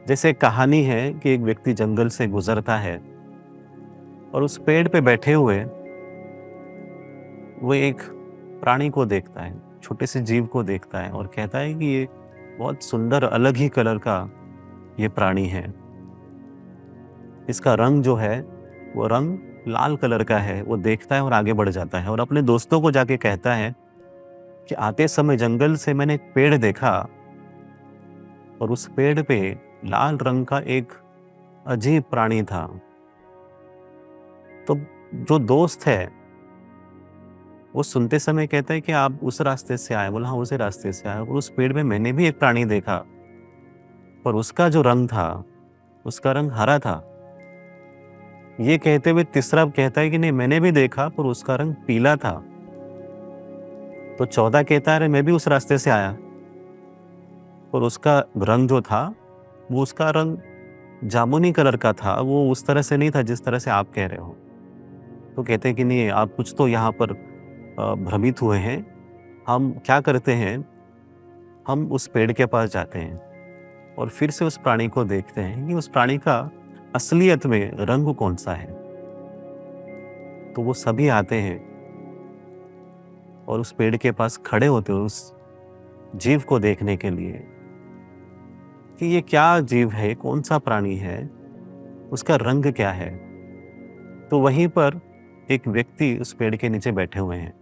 जैसे एक कहानी है कि एक व्यक्ति जंगल से गुजरता है और उस पेड़ पे बैठे हुए वो एक प्राणी को देखता है, छोटे से जीव को देखता है और कहता है कि ये बहुत सुंदर अलग ही कलर का ये प्राणी है। इसका रंग जो है वो रंग लाल कलर का है। वो देखता है और आगे बढ़ जाता है और अपने दोस्तों को जाके कहता है कि आते समय जंगल से मैंने एक पेड़ देखा और उस पेड़ पे लाल रंग का एक अजीब प्राणी था। तो जो दोस्त है वो सुनते समय कहता है कि आप उस रास्ते से आए। बोला हाँ, उसी रास्ते से आए और उस पेड़ में मैंने भी एक प्राणी देखा पर उसका जो रंग था उसका रंग हरा था। ये कहते हुए तीसरा कहता है कि नहीं, मैंने भी देखा पर उसका रंग पीला था। तो चौथा कहता है अरे मैं भी उस रास्ते से आया पर उसका रंग जो था वो उसका रंग जामुनी कलर का था। वो उस तरह से नहीं था जिस तरह से आप कह रहे हो। तो कहते हैं कि नहीं, आप कुछ तो यहाँ पर भ्रमित हुए हैं। हम क्या करते हैं, हम उस पेड़ के पास जाते हैं और फिर से उस प्राणी को देखते हैं कि उस प्राणी का असलियत में रंग कौन सा है। तो वो सभी आते हैं और उस पेड़ के पास खड़े होते हैं उस जीव को देखने के लिए कि ये क्या जीव है, कौन सा प्राणी है, उसका रंग क्या है। तो वहीं पर एक व्यक्ति उस पेड़ के नीचे बैठे हुए हैं।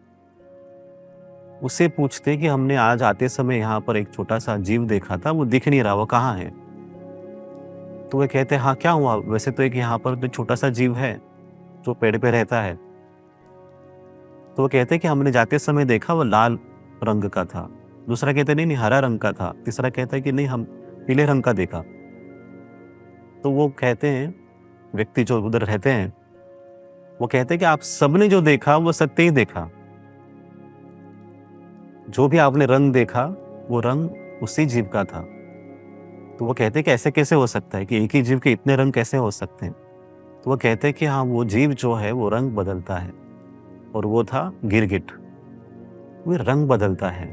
उससे पूछते कि हमने आज आते समय यहाँ पर एक छोटा सा जीव देखा था, वो दिख नहीं रहा, वो कहाँ है। तो वे कहते हैं हाँ क्या हुआ, वैसे तो एक यहाँ पर तो छोटा सा जीव है जो पेड़ पे रहता है। तो वो कहते हैं कि हमने जाते समय देखा, वो लाल रंग का था। दूसरा कहते नहीं नहीं, हरा रंग का था। तीसरा कहता है कि नहीं, हम पीले रंग का देखा। तो वो कहते हैं, व्यक्ति जो उधर रहते हैं वो कहते हैं कि आप सबने जो देखा वो सत्य ही देखा। जो भी आपने रंग देखा वो रंग उसी जीव का था। तो वो कहते हैं कि ऐसे कैसे हो सकता है कि एक ही जीव के इतने रंग कैसे हो सकते हैं। तो वो कहते हैं कि हाँ, वो जीव जो है वो रंग बदलता है और वो था गिरगिट। वो रंग बदलता है,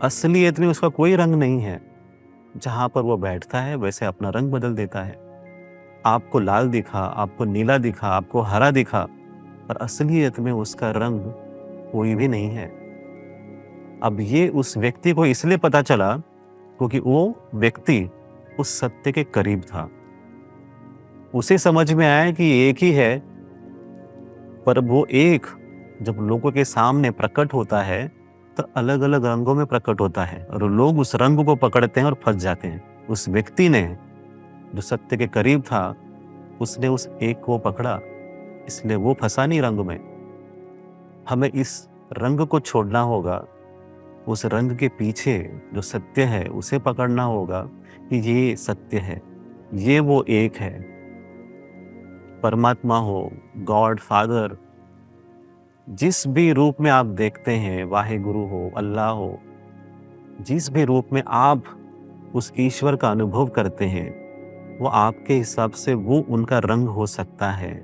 असलियत में उसका कोई रंग नहीं है। जहां पर वो बैठता है वैसे अपना रंग बदल देता है। आपको लाल दिखा, आपको नीला दिखा, आपको हरा दिखा, पर असलियत में उसका रंग कोई भी नहीं है। अब ये उस व्यक्ति को इसलिए पता चला क्योंकि वो व्यक्ति उस सत्य के करीब था। उसे समझ में आया कि एक ही है, पर वो एक जब लोगों के सामने प्रकट होता है तो अलग अलग रंगों में प्रकट होता है और लोग उस रंग को पकड़ते हैं और फंस जाते हैं। उस व्यक्ति ने जो सत्य के करीब था उसने उस एक को पकड़ा, इसलिए वो फंसा नहीं रंग में। हमें इस रंग को छोड़ना होगा, उस रंग के पीछे जो सत्य है उसे पकड़ना होगा कि ये सत्य है, ये वो एक है। परमात्मा हो, गॉड फादर, जिस भी रूप में आप देखते हैं, वाहे गुरु हो, अल्लाह हो, जिस भी रूप में आप उस ईश्वर का अनुभव करते हैं वो आपके हिसाब से वो उनका रंग हो सकता है,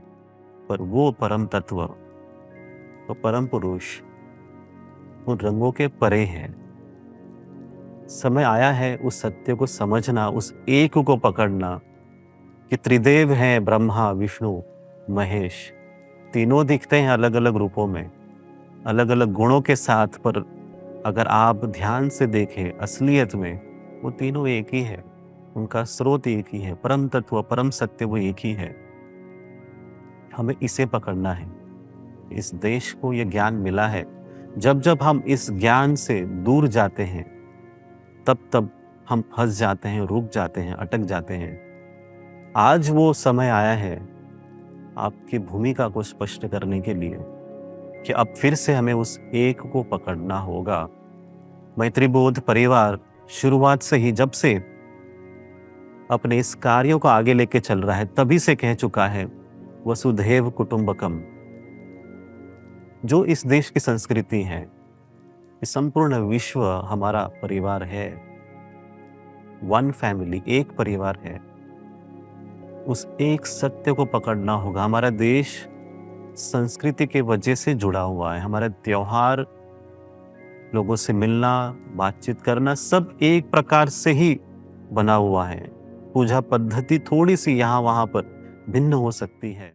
पर वो परम तत्व, वो परम पुरुष उन रंगों के परे है। समय आया है उस सत्य को समझना, उस एक को पकड़ना कि त्रिदेव हैं, ब्रह्मा विष्णु महेश। तीनों दिखते हैं अलग अलग रूपों में, अलग अलग गुणों के साथ, पर अगर आप ध्यान से देखें असलियत में वो तीनों एक ही है। उनका स्रोत एक ही है, परम तत्व परम सत्य वो एक ही है। हमें इसे पकड़ना है। इस देश को ये ज्ञान मिला है। जब जब हम इस ज्ञान से दूर जाते हैं तब तब हम फंस जाते हैं, रुक जाते हैं, अटक जाते हैं। आज वो समय आया है आपकी भूमिका को स्पष्ट करने के लिए कि अब फिर से हमें उस एक को पकड़ना होगा। मैत्रीबोध परिवार शुरुआत से ही, जब से अपने इस कार्यों को आगे लेके चल रहा है, तभी से कह चुका है वसुधैव कुटुंबकम। जो इस देश की संस्कृति है, इस संपूर्ण विश्व हमारा परिवार है। वन फैमिली, एक परिवार है। उस एक सत्य को पकड़ना होगा। हमारा देश संस्कृति के वजह से जुड़ा हुआ है। हमारे त्योहार, लोगों से मिलना, बातचीत करना, सब एक प्रकार से ही बना हुआ है। पूजा पद्धति थोड़ी सी यहाँ वहाँ पर भिन्न हो सकती है।